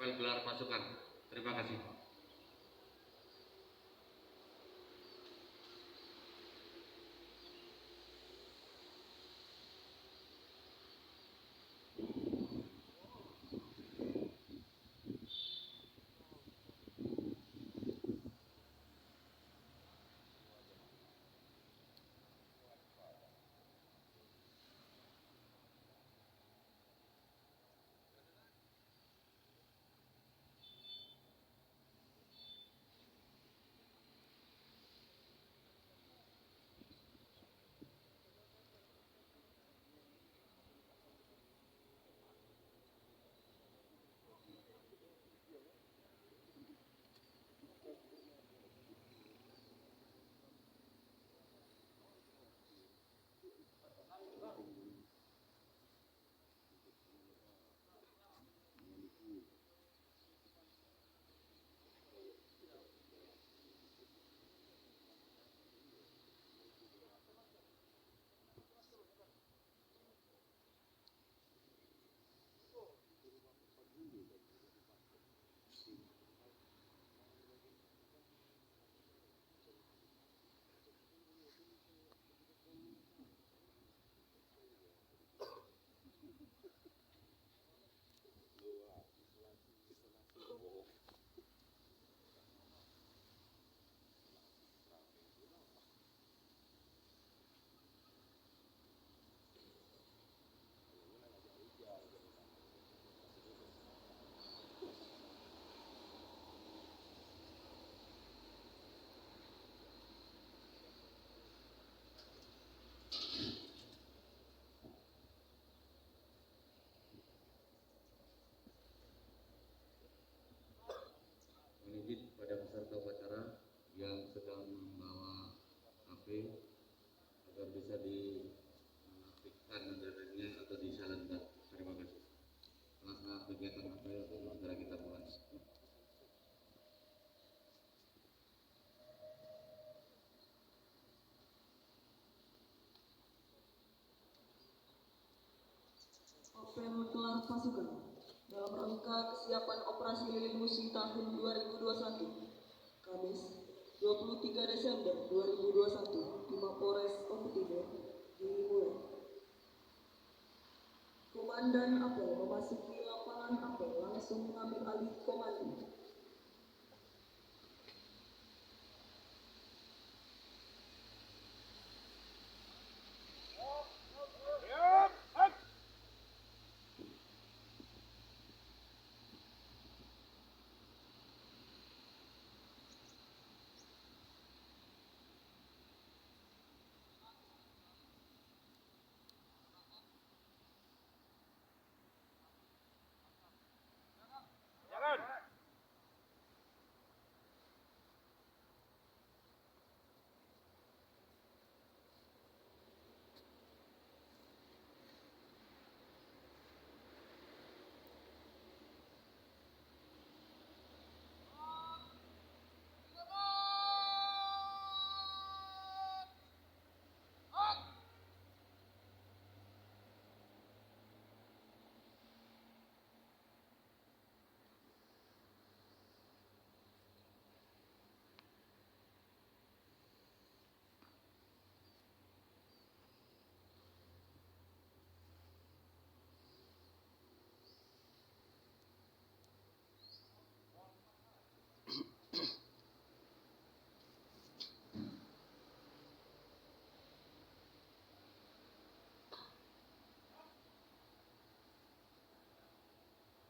apel gelar pasukan. Terima kasih. Izin pada peserta upacara yang sedang membawa HP agar bisa diaktifkan benderanya atau disalurkan. Terima kasih. Pelaksanaan kegiatan apel segera kita mulai. Apel gelar pasukan dalam rangka kesiapan operasi lilin musim tahun 2021 Kamis 23 Desember 2021 di Mapores Ompetido dimulai. Komandan apel memasuki lapangan apel langsung mengambil alih komando.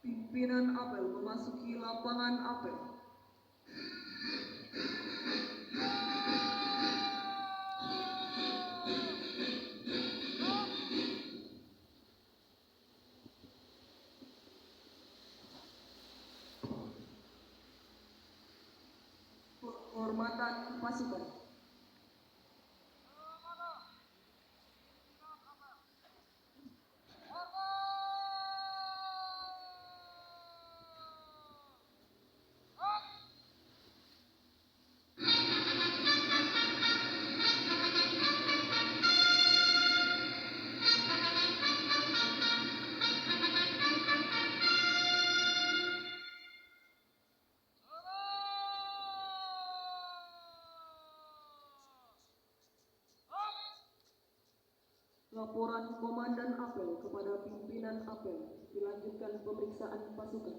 Pimpinan apel memasuki lapangan apel. Penghormatan pasukan. Laporan Komandan Apel kepada pimpinan Apel. Dilanjutkan pemeriksaan pasukan.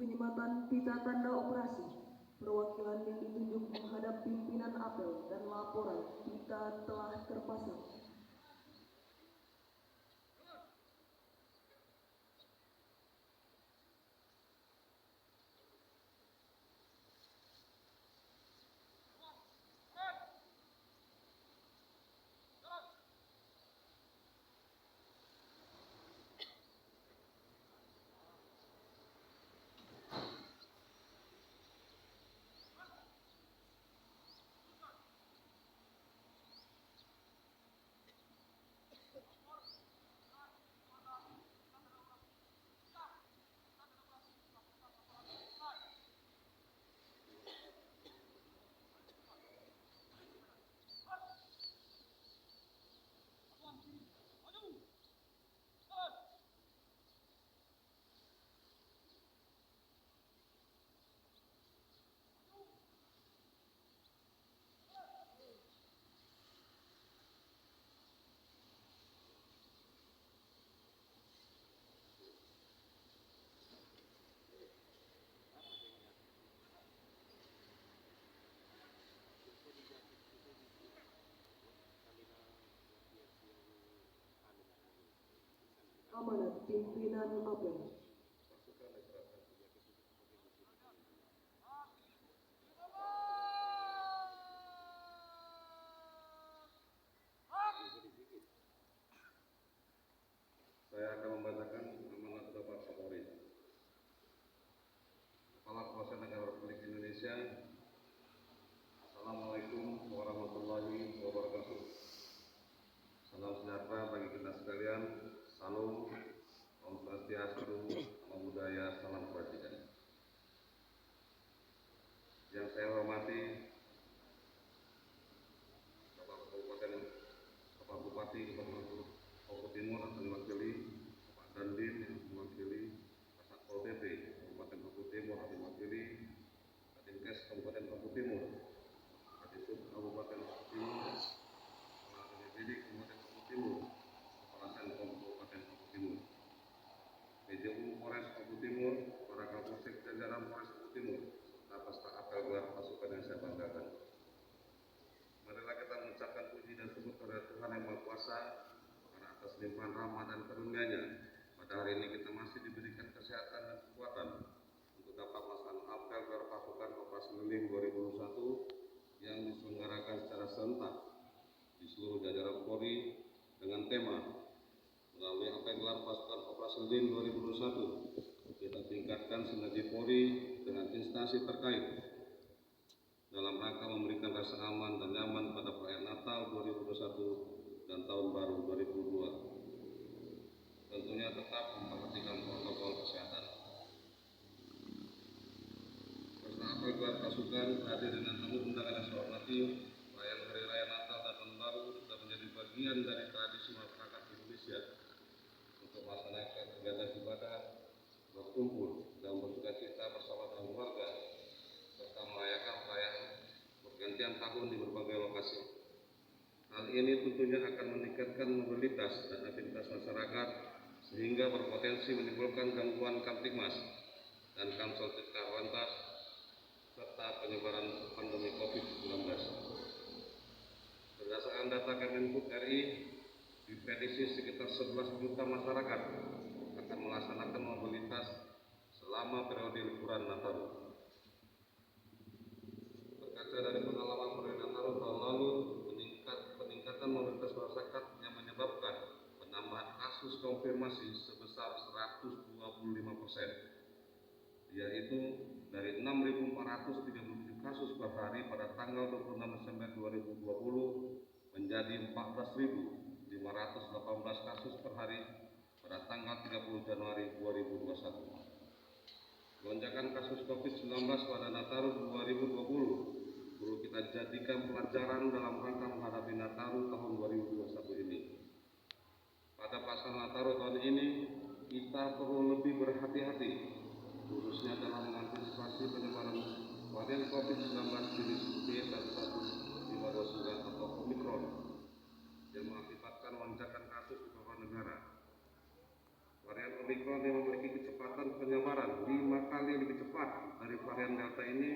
Penyematan pita tanda operasi. Perwakilan yang ditunjuk menghadap pimpinan Apel dan laporan pita telah terpasang. Amanat pimpinan Apel. Saya akan membacakan amanat Bapak Kapolri. Kepala Kepolisian Negara Republik Indonesia. Assalamualaikum warahmatullahi wabarakatuh. Salam sejahtera bagi kita sekalian. Salam, Om Swastiastu, Namo Buddhaya, salam kebajikan. Yang saya hormati Bapak Bupati Kabupaten Lombok Timur yang diwakili Pak Dandim yang diwakili Pak Satpol PP Kabupaten Lombok Timur yang diwakili Pak Dinkes Kabupaten Lombok Timur, Pak Disub Kabupaten Lombok Timur, Kepala Didik Kabupaten Lombok Timur, Kepala Senkom Kabupaten Lombok Timur, PJU Polres Lombok Timur, para Kapolsek jajaran Polres Lombok Timur, serta peserta apel gelar pasukan yang saya banggakan. Marilah kita mengucapkan puji dan syukur kepada Tuhan Yang Maha Kuasa karena atas rahmat dan karunia-Nya, pada hari ini kita masih diberikan kesehatan dan kekuatan untuk dapat melaksanakan apel gelar pasukan Operasi Lilin 2021 yang diselenggarakan secara serentak di seluruh jajaran Polri dengan tema melalui apel gelar pasukan Operasi Lilin 2021 kita tingkatkan sinergi Polri dengan instansi terkait dalam rangka memberikan rasa aman dan nyaman pada perayaan Natal 2021 dan Tahun Baru 2022. Tentunya tetap memperhatikan protokol kesehatan. Peserta apel gelar pasukan hadir dengan tamu undangan yang saya hormati. Perayaan Hari Raya Natal dan Tahun Baru sudah menjadi bagian dari tradisi masyarakat Indonesia untuk melaksanakan kegiatan ibadah, berkumpul dan bersukacita bersama dengan keluarga, serta merayakan perayaan pergantian tahun di berbagai lokasi. Hal ini tentunya akan meningkatkan mobilitas dan aktivitas masyarakat sehingga berpotensi menimbulkan gangguan Kamtibmas dan Kamsel-Cipta Lantas serta penyebaran pandemi COVID-19. Berdasarkan data Kemenhub RI, diprediksi sekitar 11 juta masyarakat akan melaksanakan mobilitas selama periode liburan Natal. Berkaca dari pengalaman periode Natal tahun lalu, peningkatan mobilitas masyarakat yang menyebabkan penambahan kasus konfirmasi sebesar 125%, yaitu dari 6.437 kasus per hari pada tanggal 26 Desember 2020 menjadi 14.518 kasus per hari pada tanggal 30 Januari 2021. Lonjakan kasus COVID-19 pada Nataru 2020 perlu kita jadikan pelajaran dalam rangka menghadapi Nataru tahun 2021 ini. Pada pasal Nataru tahun ini, kita perlu lebih berhati-hati, khususnya dalam mengantisipasi penyebaran varian COVID-19 jenis B11529 atau Omicron yang mengakibatkan lonjakan kasus di beberapa negara. Varian Omicron yang memiliki kecepatan penyebaran 5 kali lebih cepat dari varian Delta ini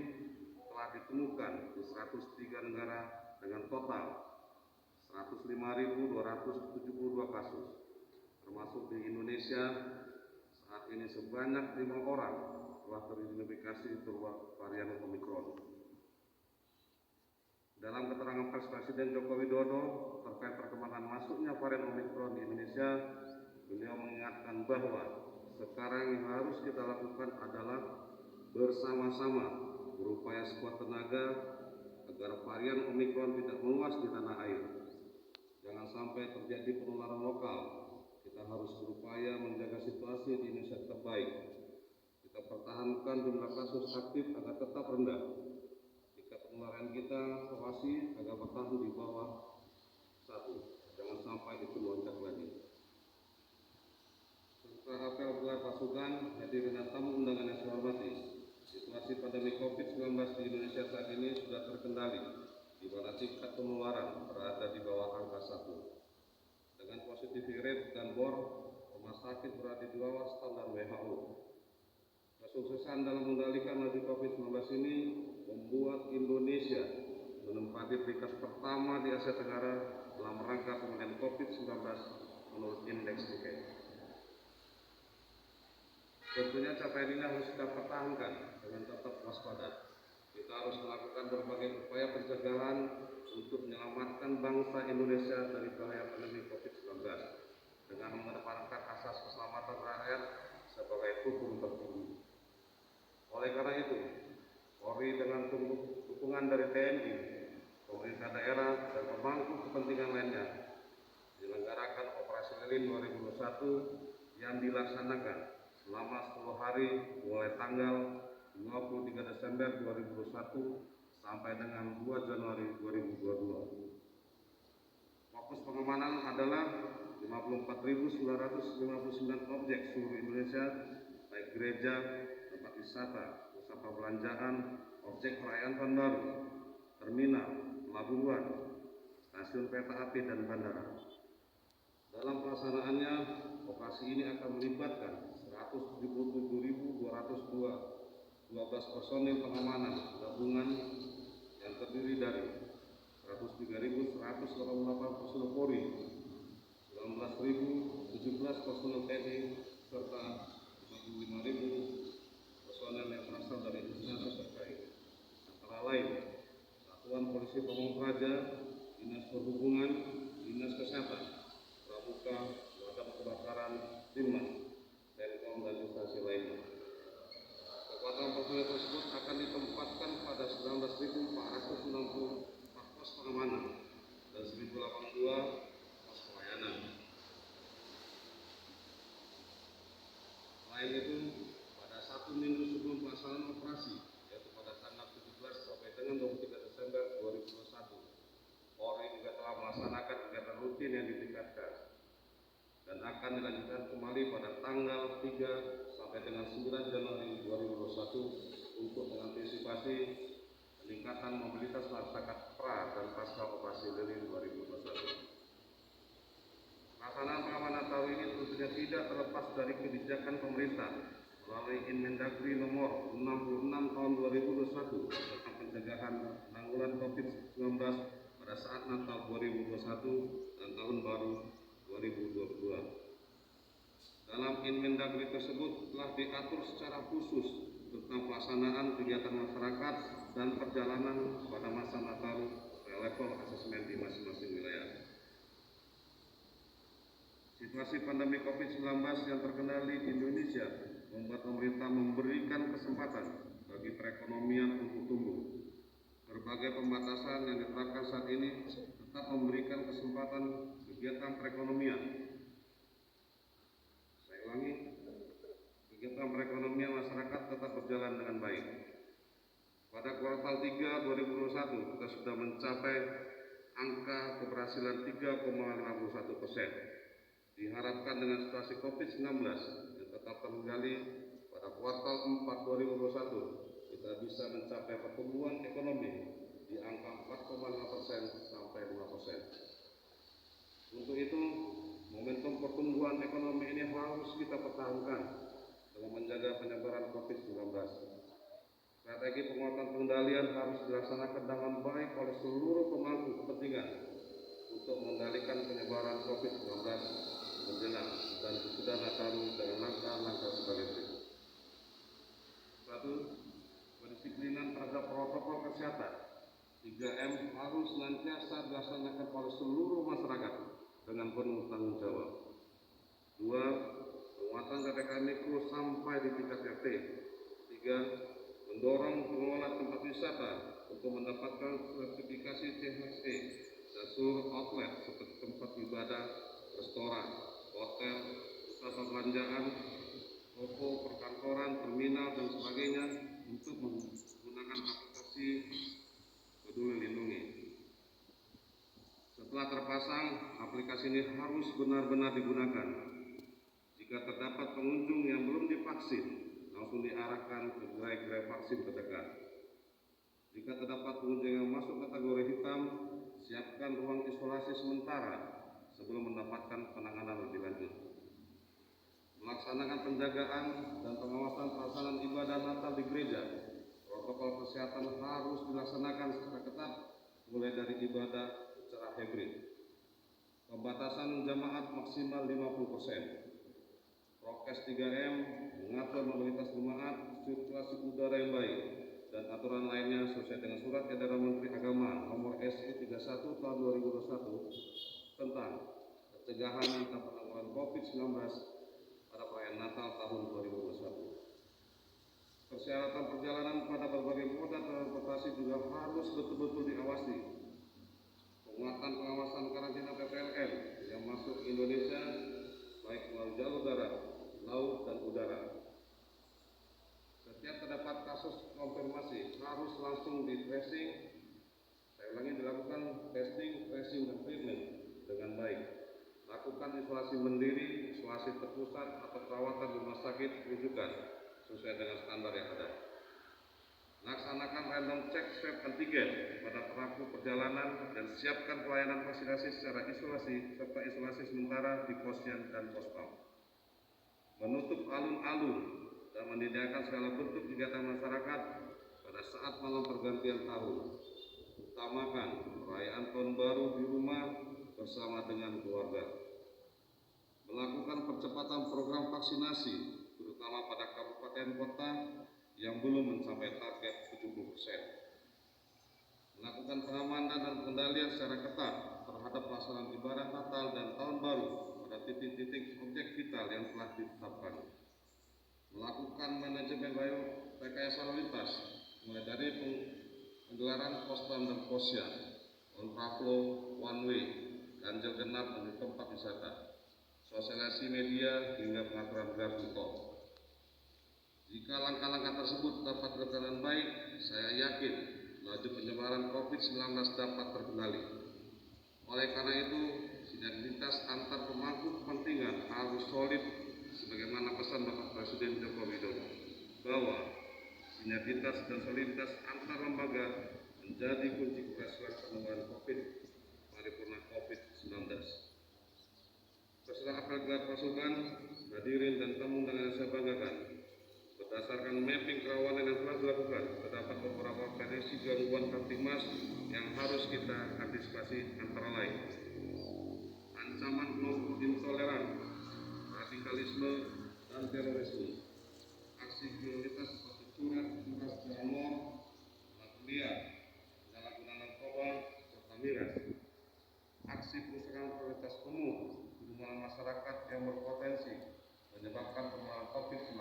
telah ditemukan di 103 negara dengan total 105.272 kasus, termasuk di Indonesia. Saat ini sebanyak 5 orang telah teridentifikasi varian Omicron. Dalam keterangan pers Presiden Joko Widodo terkait perkembangan masuknya varian Omicron di Indonesia, beliau mengingatkan bahwa sekarang yang harus kita lakukan adalah bersama-sama berupaya sekuat tenaga agar varian Omicron tidak meluas di tanah air. Jangan sampai terjadi penularan lokal. Kita harus berupaya menjaga situasi di Indonesia tetap baik. Kita pertahankan jumlah kasus aktif agar tetap rendah. Jika penularan kita awasi agar bertahan di bawah 1. Jangan sampai itu melonjak lagi. Setelah apel gelar pasukan, hadirin dan tamu undangan yang saya hormati, situasi pandemi COVID-19 di Indonesia saat ini sudah terkendali, di mana tingkat penularan berada di bawah angka 1. Dengan positivity rate dan bor rumah sakit berada di bawah standar WHO. Kesuksesan dalam mengendalikan laju COVID-19 ini membuat Indonesia menempati peringkat pertama di Asia Tenggara dalam rangka pemulihan COVID-19 menurut indeks Nikkei. Tentunya capaian ini harus kita pertahankan dengan tetap waspada. Kita harus melakukan berbagai upaya pencegahan untuk menyelamatkan bangsa Indonesia dari bahaya pandemi COVID-19 dengan mengedepankan asas keselamatan rakyat sebagai hukum tertinggi. Oleh karena itu, Polri dengan dukungan dari TNI, pemerintah daerah, dan pemangku kepentingan lainnya menyelenggarakan Operasi Lilin 2021 yang dilaksanakan selama 10 hari mulai tanggal 23 Desember 2021 sampai dengan 2 Januari 2022. Fokus pengamanan adalah 54.959 objek seluruh Indonesia, baik gereja, tempat wisata, pusat perbelanjaan, objek perayaan tahun baru, terminal, pelabuhan, stasiun kereta api, dan bandara. Dalam pelaksanaannya, operasi ini akan melibatkan 177.212 personil pengamanan gabungan yang terdiri dari 103.188 personil Polri, 16.017 personel TNI serta 55.000 personel yang berasal dari instansi terkait, antara lain Satuan Polisi Pamung Praja, Dinas Perhubungan, Dinas Kesehatan, Pramuka, Pemadam Kebakaran, Dinmas, Denkom, dan instansi lainnya. Kekuatan personel tersebut akan ditempatkan pada 19.464 pos pengamanan dan 1.082 pos pelayanan. Selain itu, pada 1 minggu sebelum pelaksanaan operasi, yaitu pada tanggal 17 sampai dengan 23 Desember 2021, Polri juga telah melaksanakan kegiatan rutin yang ditingkatkan dan akan dilanjutkan kembali pada tanggal 3 sampai dengan 9 Januari 2021 untuk mengantisipasi peningkatan mobilitas masyarakat pra dan pasca operasi lilin 2021. Pelaksanaan pengamanan tahun ini tentunya tidak terlepas dari kebijakan pemerintah melalui Inmendagri nomor 66 tahun 2021 tentang pencegahan penanggulangan COVID-19 pada saat Natal 2021 dan Tahun Baru 2022. Dalam Inmendagri tersebut telah diatur secara khusus tentang pelaksanaan kegiatan masyarakat dan perjalanan pada masa Natal pada level asesmen di masing-masing wilayah. Situasi pandemi COVID-19 yang terkendali di Indonesia membuat pemerintah memberikan kesempatan bagi perekonomian untuk tumbuh. Berbagai pembatasan yang diterapkan saat ini tetap memberikan kesempatan kegiatan perekonomian. Saya ulangi, kegiatan perekonomian masyarakat tetap berjalan dengan baik. Pada kuartal 3 2021 kita sudah mencapai angka keberhasilan 3,51%. Diharapkan dengan situasi COVID-19 yang tetap terkendali pada kuartal 4 2021 kita bisa mencapai pertumbuhan ekonomi di angka 4,5% sampai 5%. Untuk itu, momentum pertumbuhan ekonomi ini harus kita pertahankan dengan menjaga penyebaran COVID-19. Strategi penguatan pengendalian harus dilaksanakan dengan baik oleh seluruh pemangku kepentingan untuk mengendalikan penyebaran COVID-19 menjelang dan sesudah Nataru dengan langkah-langkah sebagai berikut. 1. Pendisiplinan terhadap protokol kesehatan. 3M harus senantiasa dilaksanakan oleh seluruh masyarakat dengan penuh tanggung jawab. 2. Penguatan PPKM Mikro sampai di tingkat RT. 3. Mendorong pengelola tempat wisata untuk mendapatkan sertifikasi CHSE dan seluruh outlet seperti tempat ibadah, restoran, hotel, pusat perbelanjaan, toko, perkantoran, terminal, dan sebagainya untuk menggunakan aplikasi Peduli Lindungi. Setelah terpasang, aplikasi ini harus benar-benar digunakan. Jika terdapat pengunjung yang belum divaksin, langsung diarahkan ke gerai-gerai vaksin terdekat. Jika terdapat pengunjung yang masuk kategori hitam, siapkan ruang isolasi sementara sebelum mendapatkan penanganan lebih lanjut. Melaksanakan penjagaan dan pengawasan pelaksanaan ibadah Natal di gereja. Protokol kesehatan harus dilaksanakan secara ketat, mulai dari ibadah secara hybrid. Pembatasan jamaat maksimal 50%. Prokes 3M, mengatur mobilitas jemaat, sirkulasi udara yang baik, dan aturan lainnya sesuai dengan Surat Edaran Menteri Agama Nomor SI 31 Tahun 2021 tentang pencegahan dan penanggulangan COVID-19 pada perayaan Natal tahun 2021. Persyaratan perjalanan pada berbagai moda transportasi juga harus betul-betul diawasi. Penguatan pengawasan karantina PPLN yang masuk Indonesia baik melalui jalur darat, laut, dan udara. Setiap terdapat kasus konfirmasi harus langsung di tracing. Saya ulangi, dilakukan testing, tracing, dan treatment dengan baik. Lakukan isolasi mandiri, isolasi terpusat, atau perawatan di rumah sakit rujukan sesuai dengan standar yang ada. Laksanakan random check swab antigen pada pelaku perjalanan dan siapkan pelayanan vaksinasi secara isolasi serta isolasi sementara di posyandu dan pospam. Menutup alun-alun dan menyediakan segala bentuk kegiatan masyarakat pada saat malam pergantian tahun. Utamakan perayaan tahun baru di rumah bersama dengan keluarga. melakukan percepatan program vaksinasi, terutama pada kabupaten kota yang belum mencapai target 70%. Melakukan pengamanan dan pengendalian secara ketat terhadap pelaksanaan ibadah Natal dan Tahun Baru pada titik-titik objek vital yang telah ditetapkan. Melakukan manajemen rekayasa lalu lintas, mulai dari penggelaran pospam dan posya, kontraflow, one way, ganjil genap untuk tempat wisata, sosialisasi media hingga pengaturan gardu tol. Jika langkah-langkah tersebut dapat dilakukan dengan baik, saya yakin laju penyebaran COVID-19 dapat terkendali. Oleh karena itu, sinergitas antar pemangku kepentingan harus solid sebagaimana pesan Bapak Presiden Joko Widodo bahwa sinergitas dan soliditas antar lembaga menjadi kunci keberhasilan penanganan paripurna COVID-19. Peserta apel gelar pasukan, hadirin dan tamu undangan yang saya banggakan, berdasarkan mapping kerawanan yang telah dilakukan, terdapat beberapa prediksi gangguan Kamtibmas yang harus kita antisipasi, antara lain ancaman kelompok intoleran, radikalisme, dan terorisme, aksi kriminalitas seperti curas jamor, liar, penyalahgunaan narkoba, serta miras, aksi perusakan prioritas umum, kerumunan masyarakat yang berpotensi menyebabkan penularan COVID-19,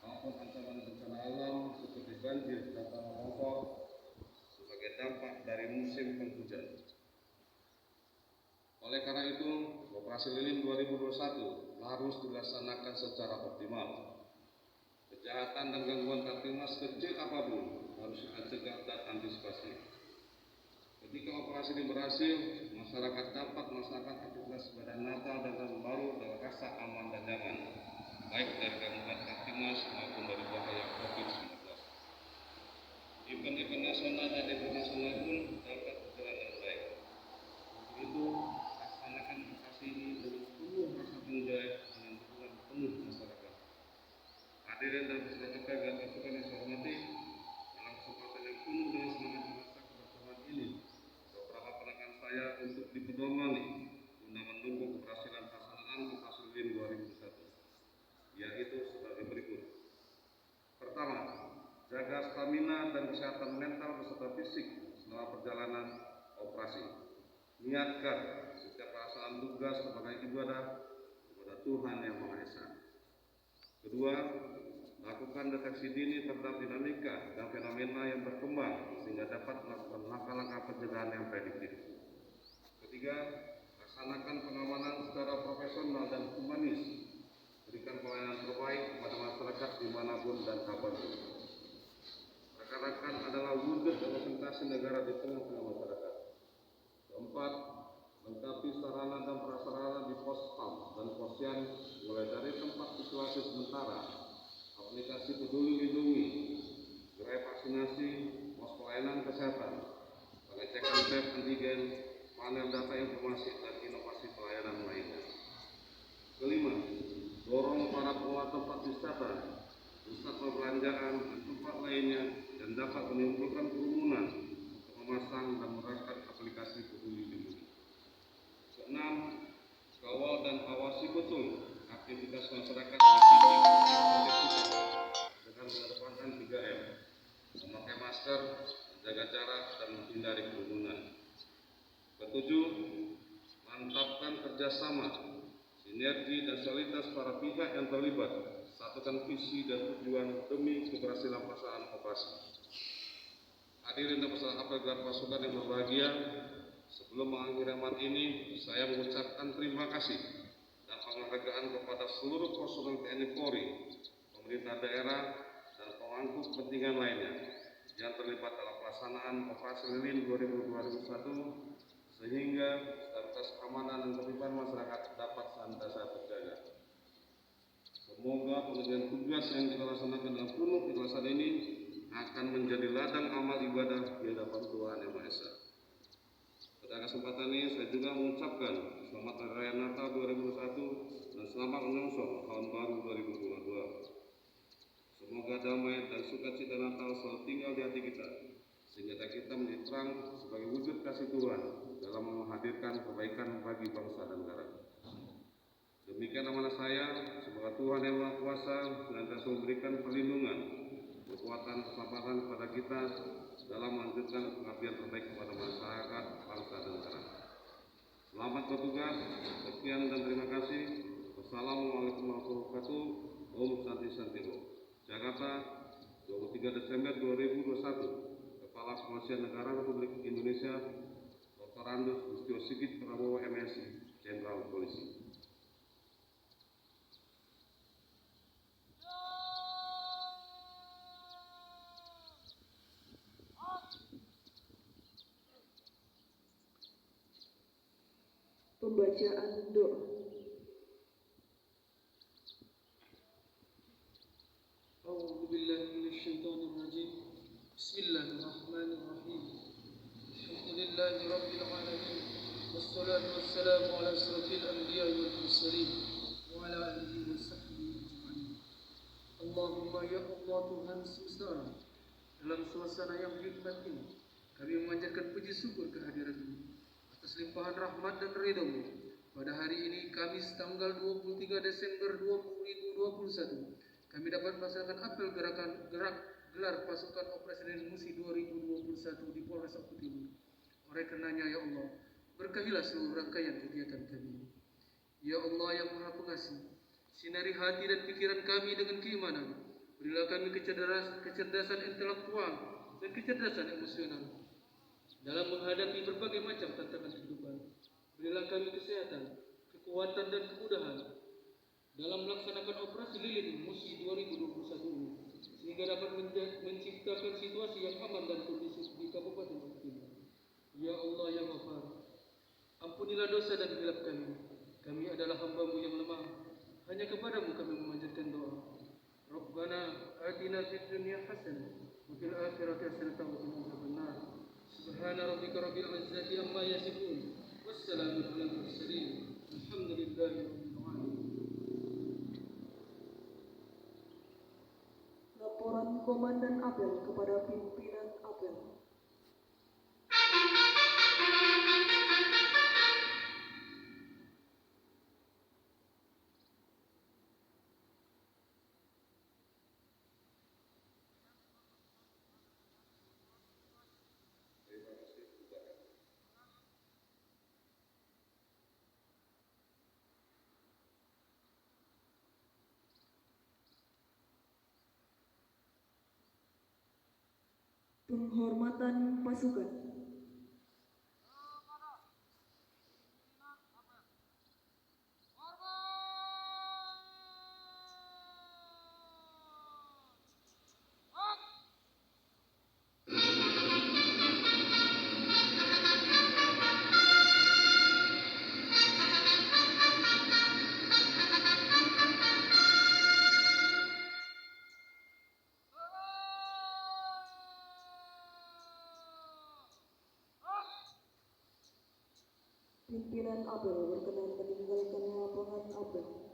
maupun ancaman bencana alam seperti banjir dan tanah longsor sebagai dampak dari musim penghujan. Oleh karena itu, Operasi Lilin 2021 harus dilaksanakan secara optimal. Kejahatan dan gangguan Kamtibmas kecil apapun harus kita cegah dan antisipasi. Ketika operasi ini berhasil, masyarakat dapat melaksanakan aktivitas ibadah Natal dan Tahun Baru dengan rasa aman dan nyaman, baik dari gangguan Kamtibmas maupun dari bahaya COVID-19. Event-event nasional dan internasional pun dapat berjalan dengan baik. Untuk itu, laksanakan operasi ini dengan penuh rasa tanggung jawab dengan dukungan penuh masyarakat. Hadirin dan peserta apel gelar pasukan yang saya hormati, dalam kesempatan yang penuh dengan semangat rasa kebersamaan ini, beberapa penekanan saya untuk dipedomani guna mendukung keberhasilan pelaksanaan Operasi Lilin 2021, yaitu sebagai berikut. Pertama, jaga stamina dan kesehatan mental beserta fisik selama perjalanan operasi. Niatkan setiap pelaksanaan tugas sebagai ibadah kepada Tuhan Yang Maha Esa. Kedua, lakukan deteksi dini terhadap dinamika dan fenomena yang berkembang sehingga dapat melakukan langkah-langkah pencegahan yang prediktif. Ketiga, laksanakan pengamanan secara profesional dan humanis. Berikan pelayanan terbaik kepada masyarakat dimanapun dan kapanpun. Rekan-rekan adalah wujud representasi negara di tengah-tengah masyarakat. Keempat, lengkapi sarana dan prasarana di pospam dan posyan mulai dari tempat isolasi sementara, aplikasi Peduli Lindungi, gerai vaksinasi, pos pelayanan kesehatan, pengecekan swab antigen, panel data informasi dan inovasi pelayanan lainnya. Kelima, dorong para pengelola tempat wisata, pusat perbelanjaan dan tempat lainnya yang dapat menimbulkan kerumunan untuk memasang dan menerapkan aplikasi Peduli Lindungi. Keenam, kawal dan awasi betul aktivitas masyarakat di titik dengan mengedepankan 3M, memakai masker, menjaga jarak, dan menghindari kerumunan. Ketujuh, mantapkan kerjasama, sinergi dan soliditas para pihak yang terlibat, satukan visi dan tujuan demi keberhasilan pelaksanaan operasi. Hadirin dan peserta apel gelar pasukan yang berbahagia, sebelum mengakhiri amat ini, saya mengucapkan terima kasih dan penghargaan kepada seluruh personel TNI Polri, pemerintah daerah, dan pemangku kepentingan lainnya yang terlibat dalam pelaksanaan Operasi Lilin 2021 sehingga stabilitas keamanan dan ketertiban masyarakat dapat senantiasa terjaga. Semoga pengerjaan tugas yang kita laksanakan dengan penuh keikhlasan ini akan menjadi ladang amal ibadah di hadapan Tuhan Yang Maha Esa. Pada kesempatan ini saya juga mengucapkan selamat Hari Raya Natal 2021 dan selamat menyongsong Tahun Baru 2022. Semoga damai dan sukacita Natal selalu tinggal di hati kita, sehingga kita menjadi terang sebagai wujud kasih Tuhan dalam menghadirkan kebaikan bagi bangsa dan negara. Demikian amanah saya, semoga Tuhan Yang Maha Kuasa senantiasa memberikan perlindungan, kekuatan, keselamatan kepada kita dalam melanjutkan pengabdian terbaik kepada masyarakat, bangsa, dan negara. Selamat bertugas, sekian dan terima kasih. Wassalamualaikum warahmatullahi wabarakatuh. Om Santi Santiro. Jakarta, 23 Desember 2021. Kepala Kepolisian Negara Republik Indonesia, Dr. Andes Listio Sigit Prabowo MSI, Jenderal Polisi. Pembacaan doa. أعوذ بالله من الشيطان الرجيم بسم الله الرحمن الرحيم الحمد لله رب العالمين والصلاة والسلام على أشرف الأنبياء والمرسلين وعلى آله وصحبه أجمعين. Allahumma ya Allah Tuhan semesta alam, dalam suasana yang hikmat ini kami memanjatkan puji syukur kehadiran-Mu atas limpahan rahmat dan ridha-Mu. Pada hari ini Kamis tanggal 23 Desember 2021 kami dapat melaksanakan apel gelar pasukan operasi Lilin Musi 2021 di Polres Oku Timur. Oleh karenanya ya Allah, berkahilah seluruh rangkaian kegiatan kami. Ya Allah yang Maha Pengasih, sinari hati dan pikiran kami dengan keimanan. Berilah kami kecerdasan intelektual dan kecerdasan emosional dalam menghadapi berbagai macam tantangan kehidupan. Berilah kami kesehatan, kekuatan dan kemudahan dalam melaksanakan operasi Lilin Musi 2021 ini, sehingga dapat menciptakan situasi yang aman dan kondusif di Kabupaten Oku Timur. Ya Allah yang Ghafar, ampunilah dosa dan hilaf kami. Kami adalah hamba-Mu yang lemah. Hanya kepadamu kami memanjatkan doa. Rabbana atina fid dunya hasanah wa fil akhirati hasanah wa qina adzabannar. Subhana rabbika rabbil izzati amma yasifun. Wassalamu alal mursalin. Alhamdulillahi rabbil alamin. Laporan Komandan Apel kepada pimpinan Apel. Penghormatan pasukan. Pimpinan Apel berkenan meninggalkan lapangan apel.